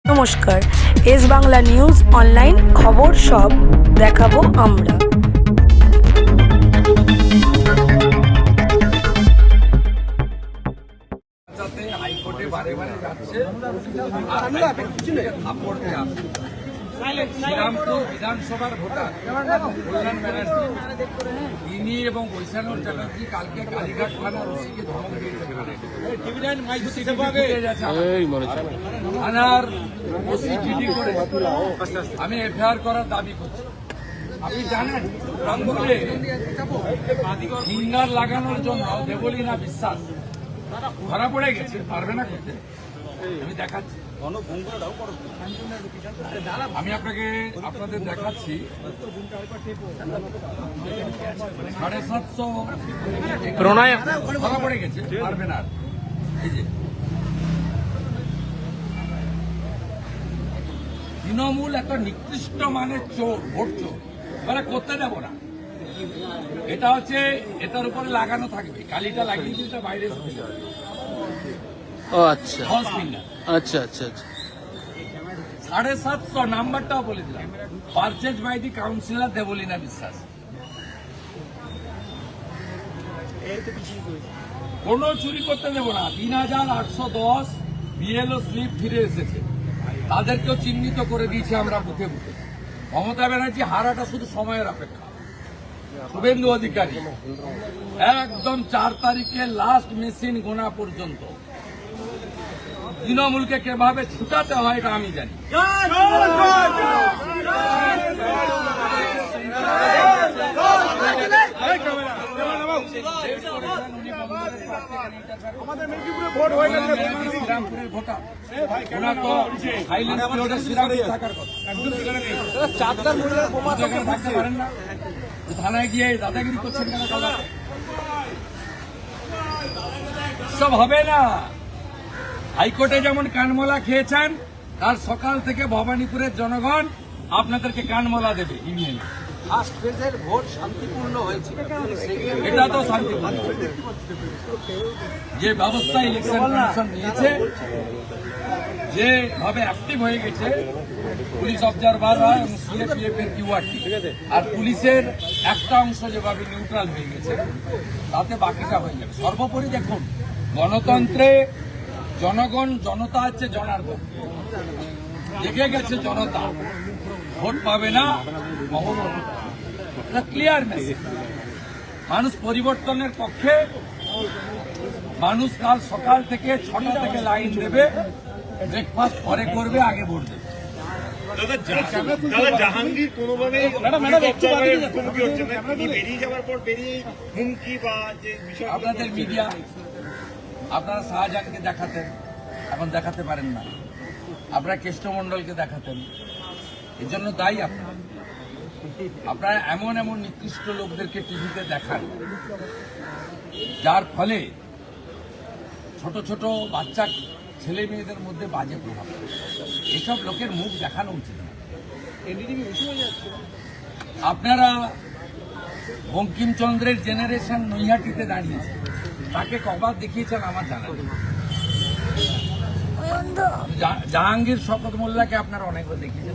নমস্কার, S Bangla news online খবর সব দেখাবো আমরা। হাইকোর্টে বারে বারে যাচ্ছে শ্রীরামপুর বিধানসভার ভোটার কল্যাণ ব্যানার্জি তিনি এবং বৈশানুর চ্যাটার্জি কালকে কালীঘাট থানার ওসিকে ধমক দিয়েছে। থানার ওসি জিডি করে আমি এফআইআর করার দাবি করছি। আপনি জানেন রংপুরে ফিঙ্গার লাগানোর জন্য দেবলীনা বিশ্বাস ধরা পড়ে গেছে, পারবে না করতে। আমি দেখাচ্ছি, আমি আপনাদের দেখাচ্ছি 750 ধরা পড়ে গেছে, পারবে না। এই যে তৃণমূল একটা নিকৃষ্ট মানের চোর, ভোট চোর, এবারে করতে দেবো না। এটা হচ্ছে এটার উপরে লাগানো থাকবে, কালিটা লাগিয়ে দিয়ে বাইরে আচ্ছা আচ্ছা আচ্ছা আচ্ছা 750 নাম্বারটাও বলে দিলাম, purchase by the councillor Debolina Biswas. কোনো চুরি করতে দেবো না। 3810 বিএলও স্লিপ ফিরে এসেছে, তাদেরকেও চিহ্নিত করে দিয়েছি আমরা বুথে বুথে। মমতা ব্যানার্জি হারাটা শুধু সময়ের অপেক্ষা। শুভেন্দু অধিকারী একদম 4 তারিখে লাস্ট মেশিন গোনা পর্যন্ত তৃণমূলকে কিভাবে ছুটাতে হয় এটা আমি জানি। শ্রীরামপুরের ভোটার, ওনার তো হাইল্যান্ড শ্রীরামপুর থাকার কথা, থাকতে পারেন না। থানায় গিয়ে দাদাগিরি করছেন কেন? সব হবে না। হাইকোর্টে যেমন কানমলা খেয়েছেন, তার সকাল থেকে ভবানীপুরের জনগণ আপনাদেরকে কানমলা দেবে। ফার্স্ট ফেজের ভোট শান্তিপূর্ণ হয়েছে, এটা তো শান্তিপূর্ণ। যে ব্যবস্থা ইলেকশন কমিশন নিয়েছে, যেভাবে অ্যাক্টিভ হয়ে গেছে পুলিশ অবজারভাররা এবং সিএপিএফ এর কিউআরটি, আর পুলিশের একটা অংশ যেভাবে নিউট্রাল হয়ে গেছে, তাতে বাকিটা হয়ে যাবে। সর্বোপরি দেখুন, গণতন্ত্রে জনগণ, জনতা হচ্ছে জনার্দন। দেখে গেছে জনতা, ভোট পাবে না, ক্লিয়ার মেসেজ। মানুষ পরিবর্তনের পক্ষে, মানুষ কাল সকাল থেকে 6টা থেকে লাইন দেবে, ব্রেকফাস্ট পরে করবে, আগে ভোট দেবে। জাহাঙ্গীর কোনোভাবে বেরিয়ে যাওয়ার পর বেরিয়ে হুমকি বা যে বিষয়, আপনাদের মিডিয়া, আপনারা শাহজাহানকে দেখাতেন, এখন দেখাতে পারেন না। আপনারা কেষ্টমণ্ডলকে দেখাতেন, এর জন্য দায়ী আপনারা। আপনারা এমন এমন নিকৃষ্ট লোকদেরকে টিভিতে দেখান, যার ফলে ছোট ছোট বাচ্চা ছেলে মেয়েদের মধ্যে বাজে প্রভাব। এসব লোকের মুখ দেখানো উচিত না। আপনারা বঙ্কিমচন্দ্রের জেনারেশন নৈহাটিতে দাঁড়িয়েছে, তাকে কবার দেখিয়েছেন আমার জানা নেই। জাহাঙ্গীর শওকত মোল্লাকে আপনারা অনেকবার দেখিয়েছেন।